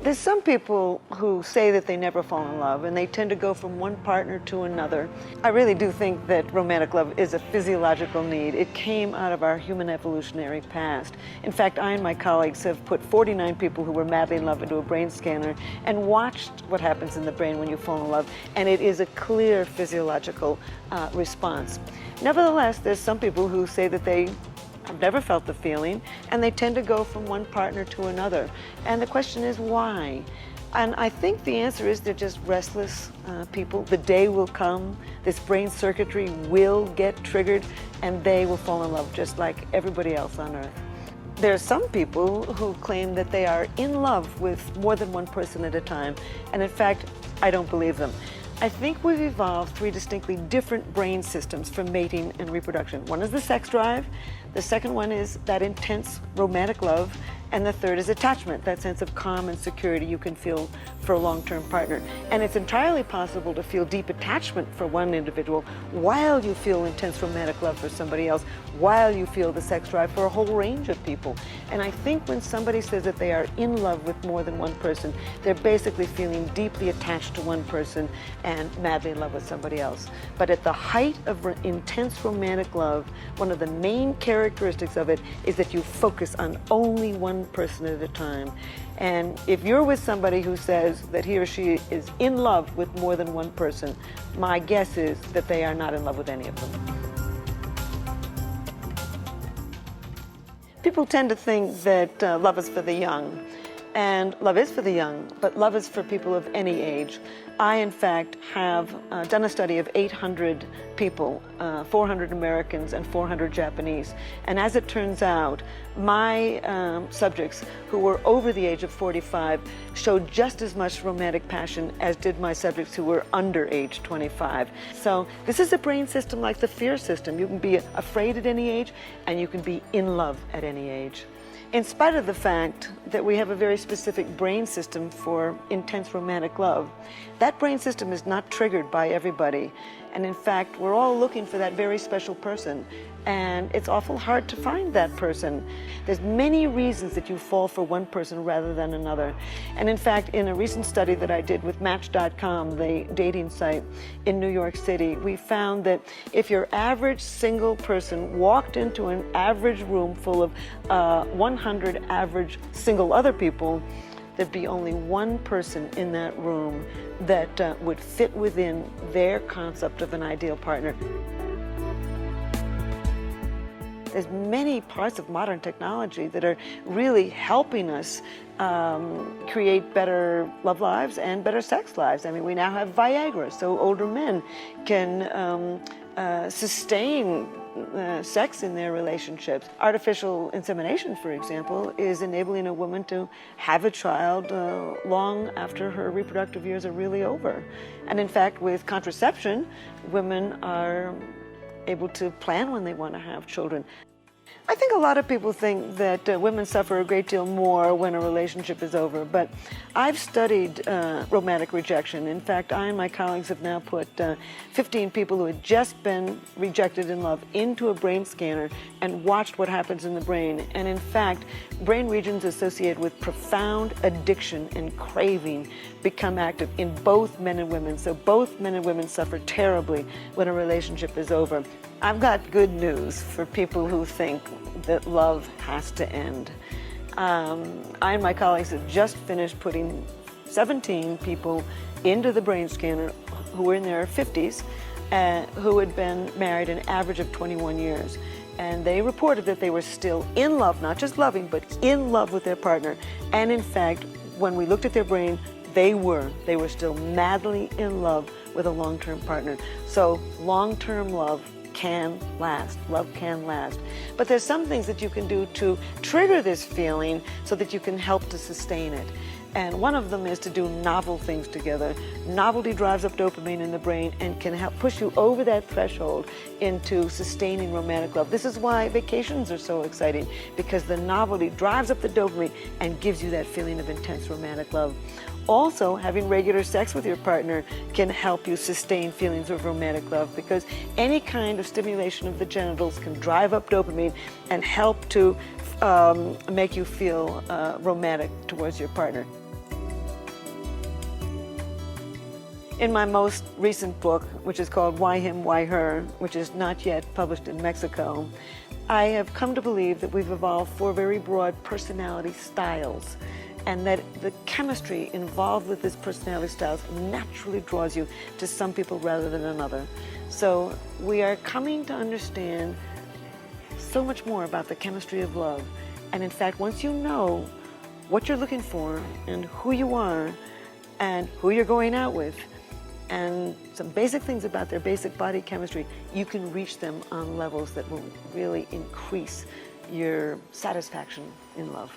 There's some people who say that they never fall in love, and they tend to go from one partner to another. I really do think that romantic love is a physiological need. It came out of our human evolutionary past. In fact, I and my colleagues have put 49 people who were madly in love into a brain scanner and watched what happens in the brain when you fall in love, and it is a clear physiological response. Nevertheless, there's some people who say that they have never felt the feeling, and they tend to go from one partner to another. And the question is why? And I think the answer is they're just restless people. The day will come, this brain circuitry will get triggered, and they will fall in love just like everybody else on earth. There are some people who claim that they are in love with more than one person at a time, and in fact, I don't believe them. I think we've evolved three distinctly different brain systems for mating and reproduction. One is the sex drive, the second one is that intense romantic love, and the third is attachment, that sense of calm and security you can feel for a long-term partner. And it's entirely possible to feel deep attachment for one individual while you feel intense romantic love for somebody else, while you feel the sex drive for a whole range of people. And I think when somebody says that they are in love with more than one person, they're basically feeling deeply attached to one person and madly in love with somebody else. But at the height of intense romantic love, one of the main characteristics of it is that you focus on only one person at a time. And if you're with somebody who says that he or she is in love with more than one person, my guess is that they are not in love with any of them. People tend to think that love is for the young, and love is for the young, but love is for people of any age. I, in fact, have done a study of 800 people, 400 Americans and 400 Japanese. And as it turns out, my subjects who were over the age of 45 showed just as much romantic passion as did my subjects who were under age 25. So this is a brain system like the fear system. You can be afraid at any age, and you can be in love at any age. In spite of the fact that we have a very specific brain system for intense romantic love, that brain system is not triggered by everybody. And in fact, we're all looking for that very special person. And it's awful hard to find that person. There's many reasons that you fall for one person rather than another. And in fact, in a recent study that I did with Match.com, the dating site in New York City, we found that if your average single person walked into an average room full of 100 average single other people, there'd be only one person in that room that would fit within their concept of an ideal partner. There's many parts of modern technology that are really helping us create better love lives and better sex lives. I mean, we now have Viagra, so older men can sustain sex in their relationships. Artificial insemination, for example, is enabling a woman to have a child long after her reproductive years are really over. And in fact, with contraception, women are able to plan when they want to have children. I think a lot of people think that women suffer a great deal more when a relationship is over, but I've studied romantic rejection. In fact, I and my colleagues have now put 15 people who had just been rejected in love into a brain scanner and watched what happens in the brain. And in fact, brain regions associated with profound addiction and craving become active in both men and women. So both men and women suffer terribly when a relationship is over. I've got good news for people who think that love has to end. I and my colleagues have just finished putting 17 people into the brain scanner who were in their 50s, who had been married an average of 21 years. And they reported that they were still in love, not just loving, but in love with their partner. And in fact, when we looked at their brain, they were still madly in love with a long-term partner. So long-term love can last. Love can last. But there's some things that you can do to trigger this feeling so that you can help to sustain it. And one of them is to do novel things together. Novelty drives up dopamine in the brain and can help push you over that threshold into sustaining romantic love. This is why vacations are so exciting, because the novelty drives up the dopamine and gives you that feeling of intense romantic love. Also, having regular sex with your partner can help you sustain feelings of romantic love, because any kind of stimulation of the genitals can drive up dopamine and help to make you feel romantic towards your partner. In my most recent book, which is called Why Him, Why Her, which is not yet published in Mexico, I have come to believe that we've evolved 4 very broad personality styles, and that the chemistry involved with this personality styles naturally draws you to some people rather than another. So we are coming to understand so much more about the chemistry of love. And in fact, once you know what you're looking for and who you are and who you're going out with, and some basic things about their basic body chemistry, you can reach them on levels that will really increase your satisfaction in love.